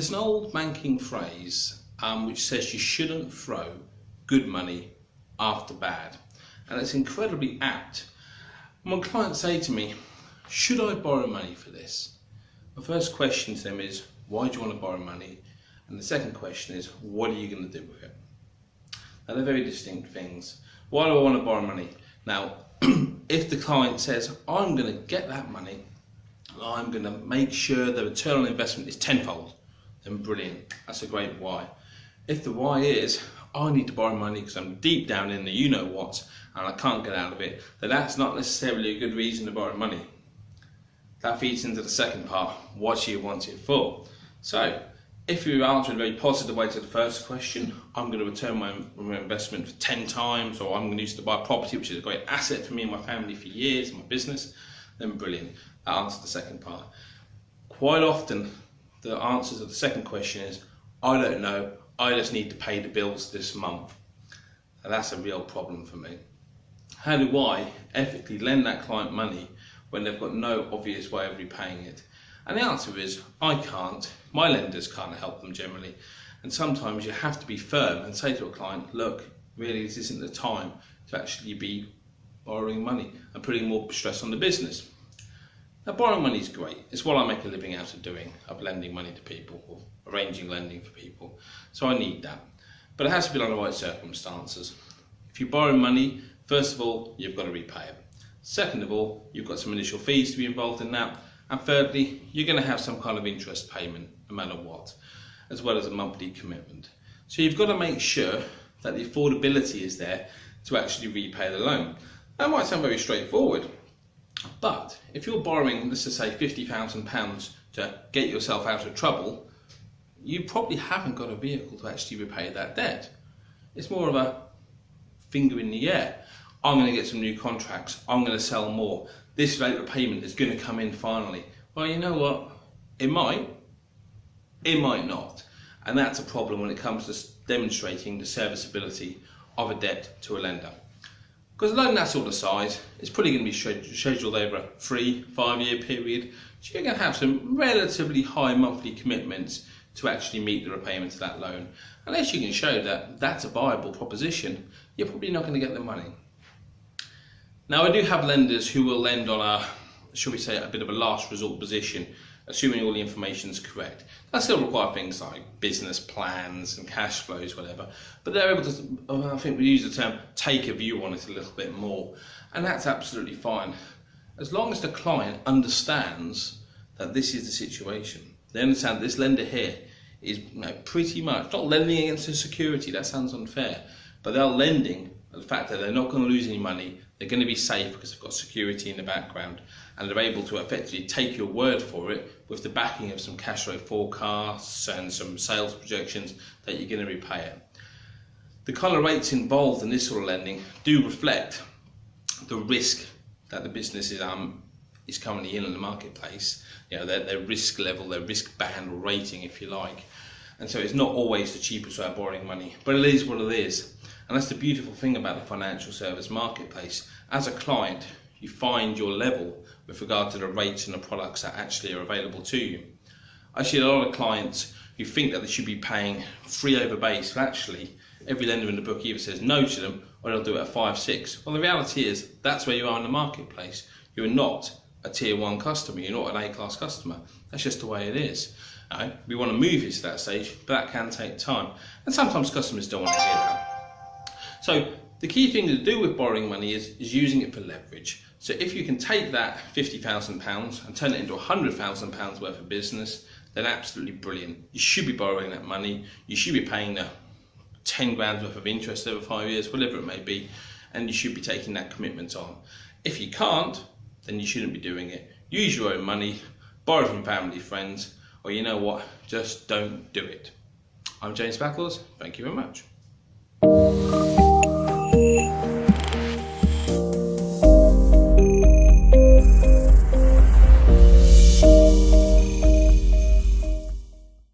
There's an old banking phrase which says you shouldn't throw good money after bad, and it's incredibly apt. When clients say to me, should I borrow money for this? My first question to them is, why do you want to borrow money? And the second question is, what are you going to do with it? Now, they're very distinct things. Why do I want to borrow money? Now, if the client says, I'm going to get that money, I'm going to make sure the return on investment is tenfold, then brilliant. That's a great why. If the why is, I need to borrow money because I'm deep down in the you-know-what and I can't get out of it, then that's not necessarily a good reason to borrow money. That feeds into the second part, what do you want it for? So, if you answer in a very positive way to the first question, I'm going to return my investment for 10 times, or I'm going to use it to buy a property, which is a great asset for me and my family for years, my business, then brilliant. That answers the second part. Quite often, the answer to the second question is, I don't know, I just need to pay the bills this month. And that's a real problem for me. How do I ethically lend that client money when they've got no obvious way of repaying it? And the answer is, I can't. My lenders can't help them generally. And sometimes you have to be firm and say to a client, look, really this isn't the time to actually be borrowing money and putting more stress on the business. Now, borrowing money is great. It's what I make a living out of doing, of lending money to people, or arranging lending for people. So I need that. But it has to be under the right circumstances. If you borrow money, first of all, you've got to repay it. Second of all, you've got some initial fees to be involved in that. And thirdly, you're going to have some kind of interest payment, no matter what, as well as a monthly commitment. So you've got to make sure that the affordability is there to actually repay the loan. That might sound very straightforward, but if you're borrowing, let's just say £50,000 to get yourself out of trouble, you probably haven't got a vehicle to actually repay that debt. It's more of a finger in the air. I'm going to get some new contracts, I'm going to sell more, this rate of payment is going to come in finally. Well, you know what, it might not. And that's a problem when it comes to demonstrating the serviceability of a debt to a lender. Because a loan that sort of size is probably going to be scheduled over a 3-5 year period, so you're going to have some relatively high monthly commitments to actually meet the repayment of that loan. Unless you can show that that's a viable proposition, you're probably not going to get the money. Now, I do have lenders who will lend on a, shall we say, a bit of a last resort position, assuming all the information is correct. That still require things like business plans and cash flows, whatever, but they're able to, I think we use the term, take a view on it a little bit more, and that's absolutely fine. As long as the client understands that this is the situation, they understand this lender here is pretty much not lending against a security, that sounds unfair, but they're lending the fact that they're not going to lose any money, they're going to be safe because they've got security in the background, and they're able to effectively take your word for it with the backing of some cash flow forecasts and some sales projections that you're going to repay it. The kind of rates involved in this sort of lending do reflect the risk that the business is currently in the marketplace. You know, their risk level, their risk band or rating, if you like. And so it's not always the cheapest way of borrowing money, but it is what it is. And that's the beautiful thing about the financial service marketplace. As a client, you find your level with regard to the rates and the products that actually are available to you. I see a lot of clients who think that they should be paying 3 over base, but actually every lender in the book either says no to them or they'll do it at 5-6. Well, the reality is that's where you are in the marketplace. You're not a tier 1 customer, you're not an A-class customer. That's just the way it is. We want to move you to that stage, but that can take time. And sometimes customers don't want to hear that. So the key thing to do with borrowing money is using it for leverage. So if you can take that £50,000 and turn it into £100,000 worth of business, then absolutely brilliant. You should be borrowing that money. You should be paying the 10 grand worth of interest over 5 years, whatever it may be, and you should be taking that commitment on. If you can't, then you shouldn't be doing it. Use your own money, borrow from family, friends, or you know what, just don't do it. I'm James Battles. Thank you very much.